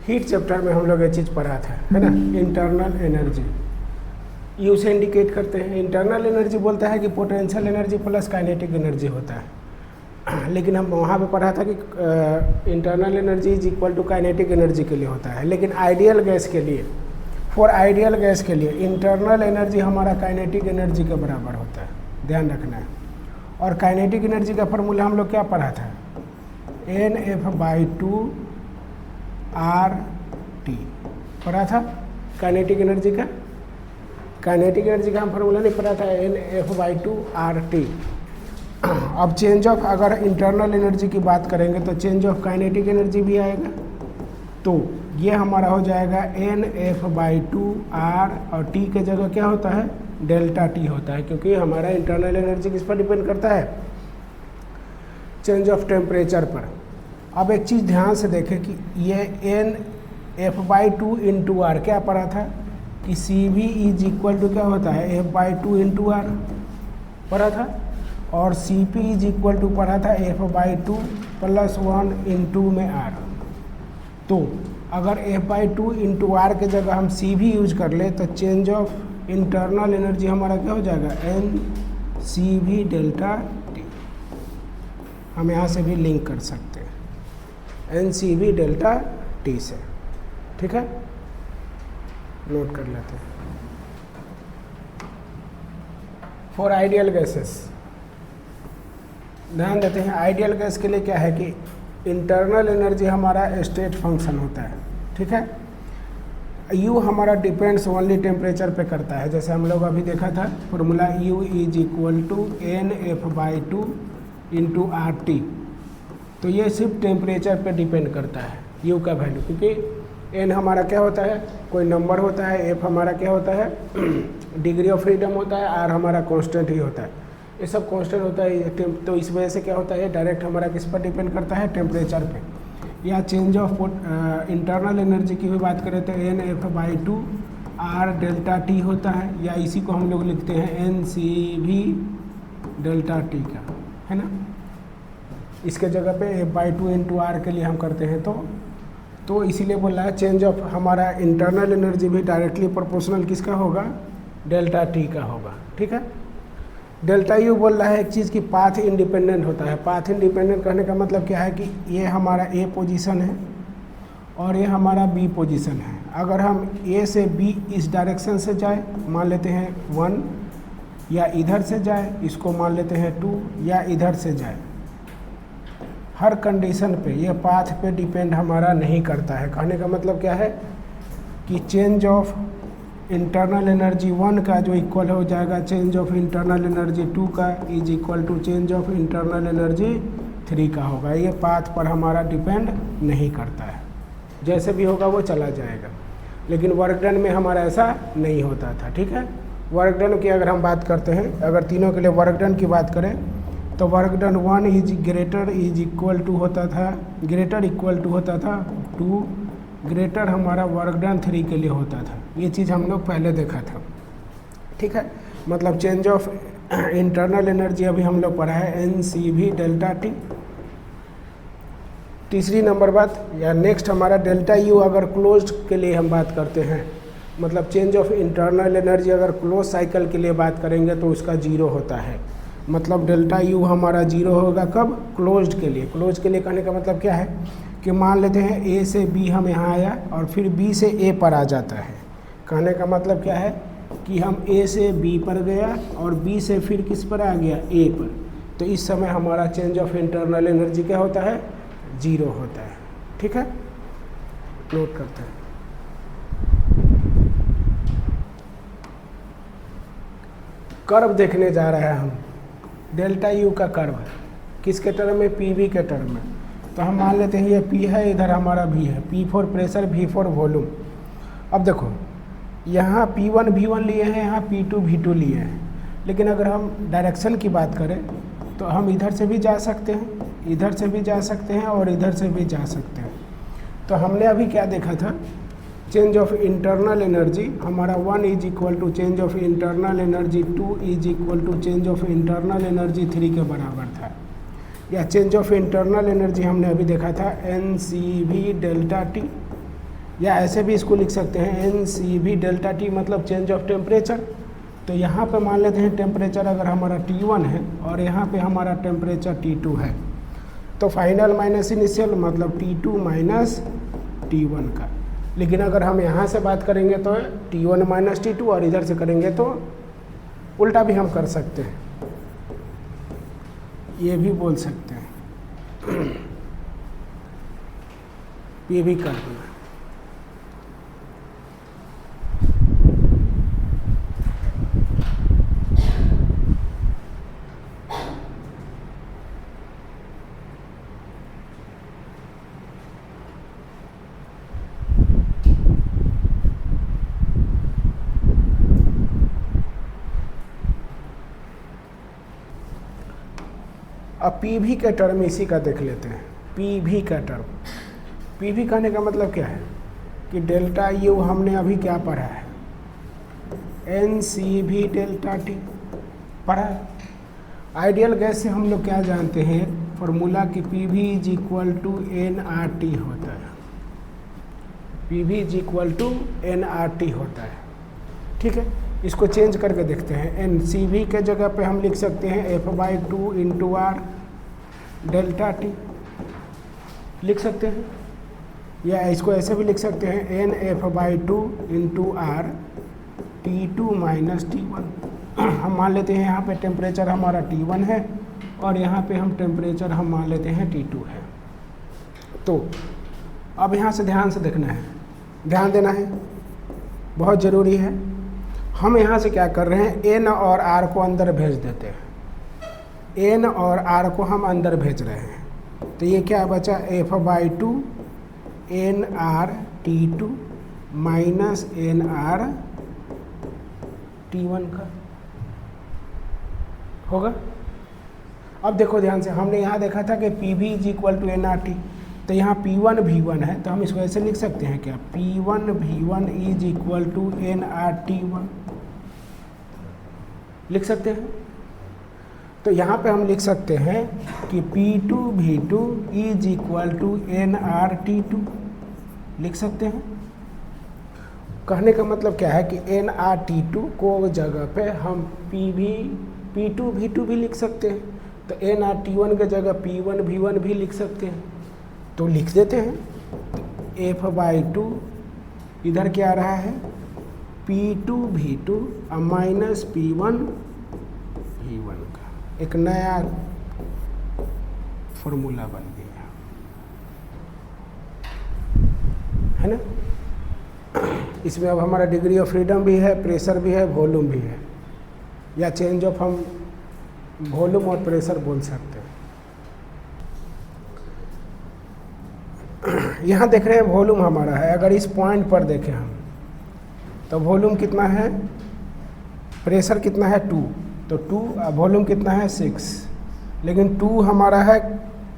Heat chapter में हम लोग ये चीज़ पढ़ा था, है ना। इंटरनल एनर्जी यू से इंडिकेट करते हैं। इंटरनल एनर्जी बोलता है कि potential energy plus kinetic energy होता है, लेकिन हम वहाँ पे पढ़ा था कि internal energy is equal to kinetic energy के लिए होता है। लेकिन आइडियल गैस के लिए, फॉर आइडियल गैस के लिए इंटरनल एनर्जी हमारा काइनेटिक एनर्जी के बराबर होता है, ध्यान रखना है। और काइनेटिक एनर्जी का फॉर्मूला हम लोग क्या पढ़ा था, NF/2 RT पढ़ा था। काइनेटिक एनर्जी का हम फॉर्मूला नहीं पढ़ा था, NF/2 RT। अब चेंज ऑफ, अगर इंटरनल एनर्जी की बात करेंगे तो चेंज ऑफ काइनेटिक एनर्जी भी आएगा, तो ये हमारा हो जाएगा NF/2 R, और T के जगह क्या होता है, डेल्टा T होता है, क्योंकि हमारा इंटरनल एनर्जी किस पर डिपेंड करता है, चेंज ऑफ टेम्परेचर पर। अब एक चीज़ ध्यान से देखें कि ये NF/2 इंटू आर क्या पढ़ा था कि CV इज इक्वल टू क्या होता है, F/2 इंटू आर पढ़ा था, और CP इज इक्वल टू पढ़ा था F/2 + 1 इंटू में R। तो अगर F/2 इंटू आर के जगह हम CV यूज कर ले तो चेंज ऑफ इंटरनल एनर्जी हमारा क्या हो जाएगा, NCV डेल्टा T। हम यहाँ से भी लिंक कर सकते हैं NCV डेल्टा T से, ठीक है, नोट कर लेते हैं। फॉर आइडियल गैसेस ध्यान देते हैं, आइडियल गैस के लिए क्या है कि इंटरनल एनर्जी हमारा स्टेट फंक्शन होता है, ठीक है। U हमारा डिपेंड्स ओनली टेम्परेचर पे करता है, जैसे हम लोग अभी देखा था formula U is equal to NF/2 into RT। तो ये सिर्फ टेम्परेचर पे डिपेंड करता है U का वैल्यू, क्योंकि N हमारा क्या होता है, कोई नंबर होता है, F हमारा क्या होता है, डिग्री ऑफ फ्रीडम होता है, R हमारा कांस्टेंट ही होता है, ये सब कांस्टेंट होता है। तो इस वजह से क्या होता है, डायरेक्ट हमारा किस पर डिपेंड करता है, टेम्परेचर पे। या चेंज ऑफ इंटरनल एनर्जी की भी बात करें तो NF/2 R डेल्टा T होता है, या इसी को हम लोग लिखते हैं NCV डेल्टा T का, है ना। इसके जगह पे F/2 इंटू आर के लिए हम करते हैं, तो इसीलिए बोल रहा है चेंज ऑफ हमारा इंटरनल एनर्जी भी डायरेक्टली प्रोपोर्शनल किसका होगा, डेल्टा T का होगा, ठीक है। डेल्टा U बोल रहा है एक चीज़ की पाथ इंडिपेंडेंट होता है। पाथ इंडिपेंडेंट कहने का मतलब क्या है कि ये हमारा A पोजीशन है और ये हमारा B पोजीशन है। अगर हम A से B इस डायरेक्शन से जाए, मान लेते हैं 1, या इधर से जाए, इसको मान लेते हैं 2, या इधर से जाए, हर कंडीशन पे ये पाथ पे डिपेंड हमारा नहीं करता है। कहने का मतलब क्या है कि चेंज ऑफ इंटरनल एनर्जी 1 का जो इक्वल हो जाएगा चेंज ऑफ इंटरनल एनर्जी 2 का is equal to change of internal energy 3 का होगा। ये पाथ पर हमारा डिपेंड नहीं करता है, जैसे भी होगा वो चला जाएगा। लेकिन वर्क डन में हमारा ऐसा नहीं होता था, ठीक है। वर्क डन की अगर हम बात करते हैं, अगर तीनों के लिए वर्क डन की बात करें तो work done 1 is greater is equal to होता था, ग्रेटर इक्वल टू होता था 2, ग्रेटर हमारा वर्क डन 3 के लिए होता था। ये चीज़ हम लोग पहले देखा था, ठीक है। मतलब चेंज ऑफ इंटरनल एनर्जी अभी हम लोग पढ़ा है NCV डेल्टा T। तीसरी नंबर बात या नेक्स्ट हमारा डेल्टा U अगर क्लोज्ड के लिए हम बात करते हैं, मतलब चेंज ऑफ इंटरनल एनर्जी अगर क्लोज साइकिल के लिए बात करेंगे तो उसका 0 होता है। मतलब डेल्टा U हमारा 0 होगा कब, क्लोज्ड के लिए। क्लोज के लिए कहने का मतलब क्या है कि मान लेते हैं A से B हम यहाँ आया और फिर B से A पर आ जाता है। कहने का मतलब क्या है कि हम A से B पर गया और B से फिर किस पर आ गया, A पर, तो इस समय हमारा चेंज ऑफ इंटरनल एनर्जी क्या होता है, 0 होता है, ठीक है। नोट करते हैं। कर्व देखने जा रहे हैं हम, डेल्टा U का कर्व किसके टर्म में, PV के टर्म में। तो हम मान लेते हैं ये P है, इधर हमारा V है, P for pressure, V for volume. अब देखो यहाँ P1 V1 लिए हैं, यहाँ P2 V2 लिए हैं, लेकिन अगर हम डायरेक्शन की बात करें तो हम इधर से भी जा सकते हैं, इधर से भी जा सकते हैं और इधर से भी जा सकते हैं। तो हमने अभी क्या देखा था, चेंज ऑफ इंटरनल एनर्जी हमारा 1 is equal to change of internal energy 2 is equal to change of internal energy 3 के बराबर था। या चेंज ऑफ इंटरनल एनर्जी हमने अभी देखा था NCV डेल्टा T, या ऐसे भी इसको लिख सकते हैं NCV डेल्टा टी मतलब चेंज ऑफ टेम्परेचर। तो यहाँ पे मान लेते हैं टेम्परेचर अगर हमारा T1 है और यहाँ पे हमारा टेम्परेचर T2 है, तो फाइनल माइनस इनिशियल मतलब T2 माइनस T1 का। लेकिन अगर हम यहाँ से बात करेंगे तो T1 माइनस T2 और इधर से करेंगे तो उल्टा भी हम कर सकते हैं, ये भी बोल सकते हैं, ये भी कर देना। अब PV का टर्म इसी का देख लेते हैं। PV का टर्म, PV कहने का मतलब क्या है कि डेल्टा U हमने अभी क्या पढ़ा है, NCV डेल्टा T पढ़ा है। आइडियल गैस से हम लोग क्या जानते हैं फॉर्मूला कि PV is equal to nRT होता है, PV is equal to nRT होता है। ठीक है, इसको चेंज करके देखते हैं। NCV के जगह पे हम लिख सकते हैं F/2 into R delta T लिख सकते हैं, या इसको ऐसे भी लिख सकते हैं NF/2 into R T2 minus T1। हम मान लेते हैं यहाँ पे टेम्परेचर हमारा T1 है और यहाँ पे हम टेम्परेचर हम मान लेते हैं T2 है। तो अब यहाँ से ध्यान से देखना है, ध्यान देना है, बहुत ज़रूरी है। हम यहाँ से क्या कर रहे हैं, N और R को अंदर भेज देते हैं, N और R को हम अंदर भेज रहे हैं। तो ये क्या बचा, F/2 NR T2 minus NR T1 का होगा। अब देखो ध्यान से, हमने यहाँ देखा था कि PV is equal to NRT, तो यहाँ P1 V1 है, तो हम इसको ऐसे लिख सकते हैं क्या, P1 V1 is equal to NRT1 लिख सकते हैं। तो यहाँ पे हम लिख सकते हैं कि P2 V2 is equal to NRT2 लिख सकते हैं। कहने का मतलब क्या है कि NRT2 को जगह पे हम P2 V2 भी लिख सकते हैं, तो NRT1 के जगह P1 V1 भी लिख सकते हैं, तो लिख देते हैं। F/2 इधर क्या आ रहा है, P2 V2 minus P1 V1 का एक नया फॉर्मूला बन गया है ना। इसमें अब हमारा डिग्री ऑफ फ्रीडम भी है, प्रेशर भी है, वॉल्यूम भी है, या चेंज ऑफ हम वॉल्यूम और प्रेशर बोल सकते हैं। यहाँ देख रहे हैं वॉल्यूम हमारा है, अगर इस पॉइंट पर देखें हम तो वॉल्यूम कितना है, प्रेशर कितना है 2, तो 2, वॉल्यूम कितना है 6, लेकिन 2 हमारा है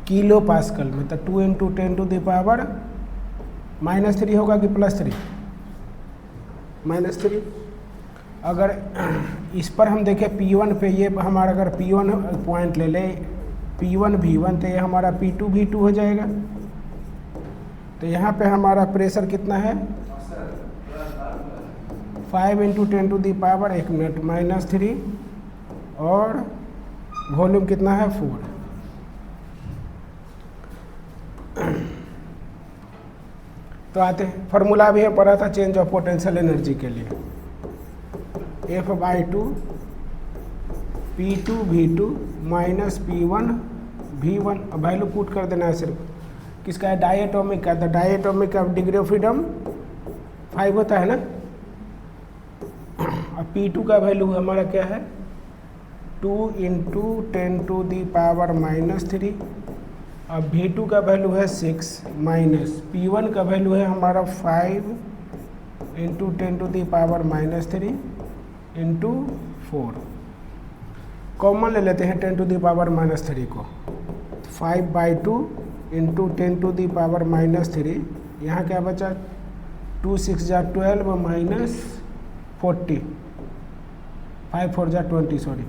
किलो पास्कल में, तो 2 इंटू 10 टू द पावर -3 होगा कि +3, -3। अगर इस पर हम देखें P1 पे, ये हमारा अगर P1 पॉइंट ले ले, P1 V1, तो ये हमारा P2 V2 हो जाएगा। तो यहाँ पे हमारा प्रेशर कितना है 5 into 10 to the power 1 minus -3, और वॉल्यूम कितना है 4। तो आते हैं, फार्मूला भी है पढ़ा था चेंज ऑफ पोटेंशियल एनर्जी के लिए, F/2 P2 V2 minus P1 V1। अब वैल्यू पुट कर देना है सिर्फ, किसका है, डायटोमिक का। तो डायटोमिक का डिग्री ऑफ फ्रीडम 5 होता है ना। अब P2 का वैल्यू हमारा क्या है 2 इंटू 10 टू दी पावर -3। अब V2 का वैल्यू है 6 माइनस P1 का वैल्यू है हमारा 5 into 10 to the power -3 into 4। Common ले लेते हैं 10 टू दी पावर -3 को, 5/2 इंटू 10 टू दी पावर -3। यहाँ क्या बचा 2 6 जा 12 माइनस 40, 5 4 जा 20 सॉरी।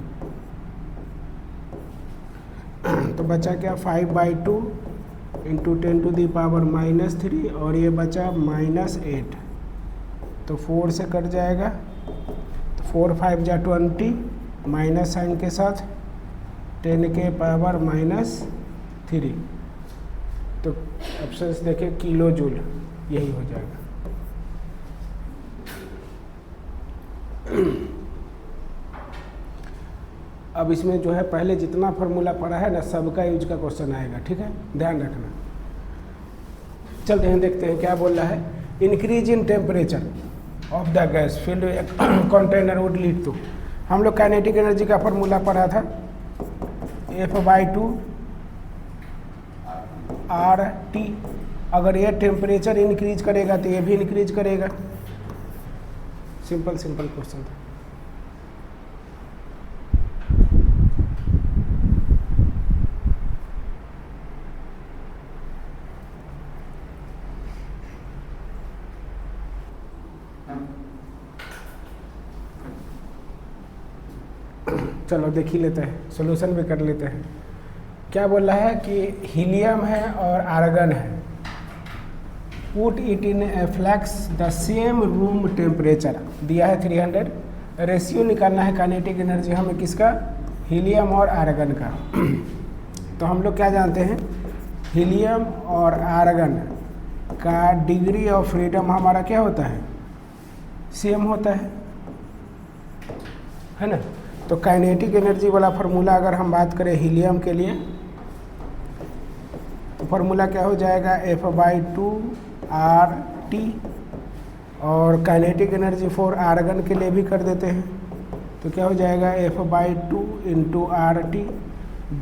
तो बचा क्या 5/2 इंटू 10⁻³ और ये बचा -8, तो 4 से कट जाएगा, तो 4 5 जा 20, माइनस साइन के साथ 10⁻³ तो ऑप्शन देखिए किलो जूल, यही हो जाएगा। अब इसमें जो है पहले जितना फार्मूला पढ़ा है ना सबका यूज का क्वेश्चन आएगा, ठीक है, ध्यान रखना। चलते हैं देखते हैं क्या बोल रहा है। Increase in temperature of the gas filled container would lead to, हम लोग काइनेटिक एनर्जी का फार्मूला पढ़ा था F/2 RT। अगर ये टेम्परेचर इंक्रीज करेगा तो ये भी इंक्रीज करेगा। सिंपल सिंपल क्वेश्चन था। चलो देख ही लेते हैं, सॉल्यूशन भी कर लेते हैं। क्या बोल रहा है कि हीलियम है और आर्गन है, put it in a flask the same room temperature, दिया है 300। रेशियो निकालना है काइनेटिक एनर्जी हमें किसका, हीलियम और आर्गन का। तो हम लोग क्या जानते हैं, हीलियम और आर्गन का डिग्री ऑफ फ्रीडम हमारा क्या होता है, सेम होता है ना। तो काइनेटिक एनर्जी वाला फार्मूला अगर हम बात करें हीलियम के लिए, तो फार्मूला क्या हो जाएगा F/2 RT, और काइनेटिक एनर्जी फॉर आर्गन के लिए भी कर देते हैं, तो क्या हो जाएगा F/2 × RT।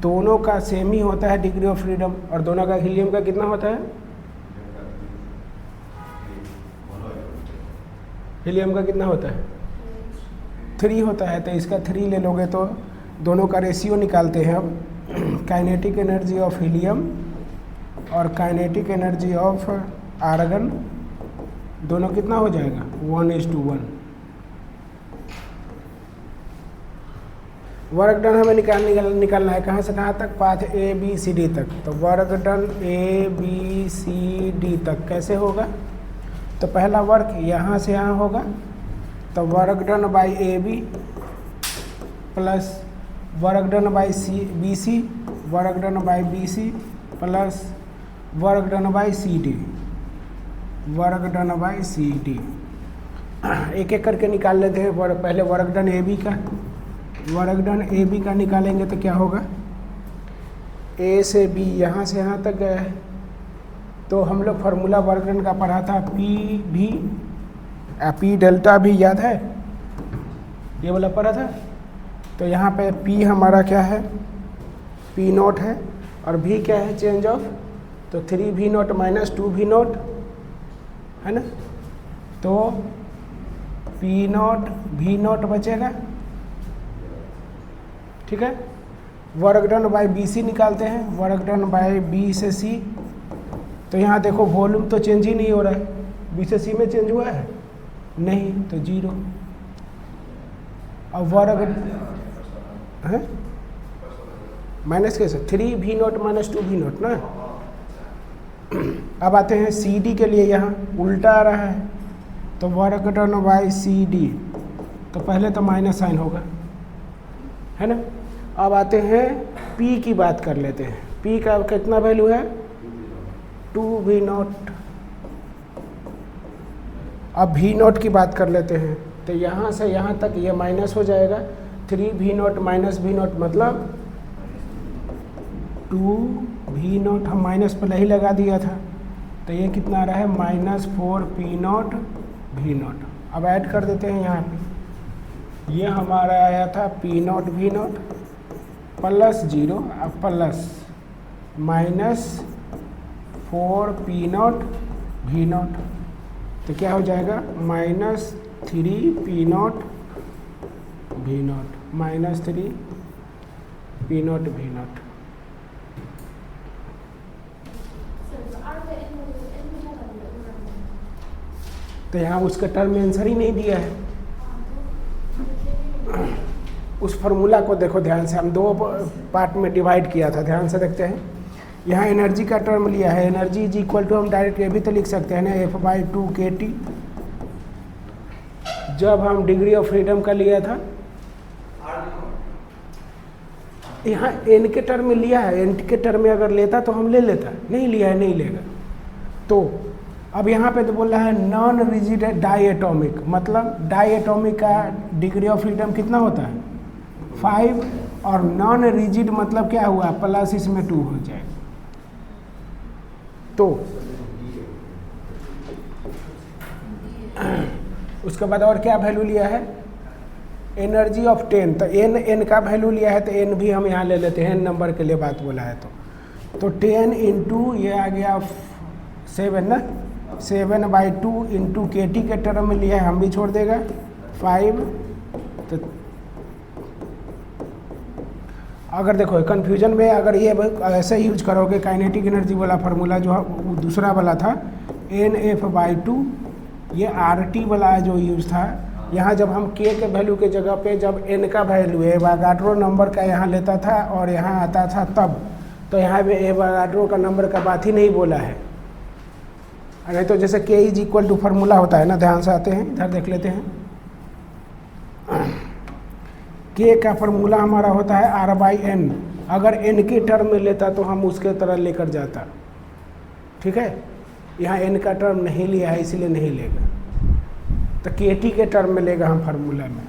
दोनों का सेम ही होता है डिग्री ऑफ फ्रीडम, और दोनों का हीलियम का कितना होता है, हीलियम का कितना होता है 3 होता है। तो इसका 3 ले लोगे तो दोनों का रेशियो निकालते हैं अब। काइनेटिक एनर्जी ऑफ हीलियम और काइनेटिक एनर्जी ऑफ आर्गन दोनों कितना हो जाएगा 1:1। वर्क डन हमें निकालना है कहाँ से कहाँ तक, पाथ ABCD तक। तो वर्क डन ABCD तक कैसे होगा, तो पहला वर्क यहाँ से यहाँ होगा, तो work done by AB plus work done by BC, work done by BC plus work done by CD, work done by CD। एक एक करके निकाल लेते हैं। पहले वर्क डन AB का, वर्क डन AB का निकालेंगे तो क्या होगा, A से B यहाँ से यहाँ तक गया है। तो हम लोग फार्मूला वर्क डन का पढ़ा था P डेल्टा भी याद है, ये वाला पढ़ा था। तो यहाँ पे P हमारा क्या है, P0 है, और V क्या है, चेंज ऑफ, तो 3V0 - 2V0 है ना। तो P0 V0 बचेगा, ठीक है। वर्क डन बाई BC निकालते हैं, वर्क डन बाई B से C। तो यहाँ देखो वॉल्यूम तो चेंज ही नहीं हो रहा है, B से C में चेंज हुआ है नहीं, तो 0। अब वर्क है माइनस कैसे, 3V0 - 2V0 ना। अब आते हैं CD के लिए, यहाँ उल्टा आ रहा है, तो वर्क डन बाई CD, तो पहले तो माइनस साइन होगा, है ना। अब आते हैं P की बात कर लेते हैं। P का कितना वैल्यू है, 2V0। अब V0 की बात कर लेते हैं, तो यहाँ से यहाँ तक ये माइनस हो जाएगा, 3V0 - V0 मतलब 2V0, हम माइनस पहले ही लगा दिया था, तो ये कितना आ रहा है -4P0 V0। अब ऐड कर देते हैं यहाँ पे, ये हमारा आया था P0 V0 प्लस 0, अब प्लस -4P0 V0, तो क्या हो जाएगा -3P0 V0, -3P0 V0। तो यहाँ उसका टर्म में आंसर ही नहीं दिया है। उस फार्मूला को देखो ध्यान से, हम 2 पार्ट में डिवाइड किया था, ध्यान से देखते हैं। यहाँ एनर्जी का टर्म लिया है, एनर्जी इज इक्वल टू, हम डायरेक्ट ये भी तो लिख सकते हैं ना, F/2 kT, जब हम डिग्री ऑफ फ्रीडम का लिया था। यहाँ एन के टर्म में लिया है, एन के टर्म में अगर लेता तो हम ले लेता, नहीं लिया है, नहीं लेगा। तो अब यहाँ पे तो बोल रहा है नॉन रिजिड डाईएटॉमिक, मतलब डाईएटॉमिक का डिग्री ऑफ फ्रीडम कितना होता है 5, और नॉन रिजिड मतलब क्या हुआ प्लस इसमें 2 हो जाएगा। तो उसके बाद और क्या वैल्यू लिया है, एनर्जी ऑफ 10, तो एन का वैल्यू लिया है, तो एन भी हम यहाँ ले लेते हैं, एन नंबर के लिए बात बोला है तो 10 इंटू ये आ गया 7 ना, 7/2 इंटू KT के टर्म में लिया है, हम भी छोड़ देगा 5। तो अगर देखो कन्फ्यूजन में अगर ये ऐसे यूज करोगे काइनेटिक एनर्जी वाला फार्मूला जो दूसरा वाला था NF/2, ये RT वाला जो यूज था, यहाँ जब हम K के वैल्यू के जगह पे जब N का वैल्यू एवोगाड्रो नंबर का यहाँ लेता था और यहाँ आता था तब, तो यहाँ पे एवोगाड्रो का नंबर का बात ही नहीं बोला है। नहीं तो जैसे K is equal to formula होता है ना, ध्यान से आते हैं, इधर देख लेते हैं। K का फार्मूला हमारा होता है R/N, अगर N के टर्म में लेता तो हम उसके तरह लेकर जाता, ठीक है। यहाँ N का टर्म नहीं लिया है इसलिए नहीं लेगा, तो KT के टर्म में लेगा हम फार्मूला में।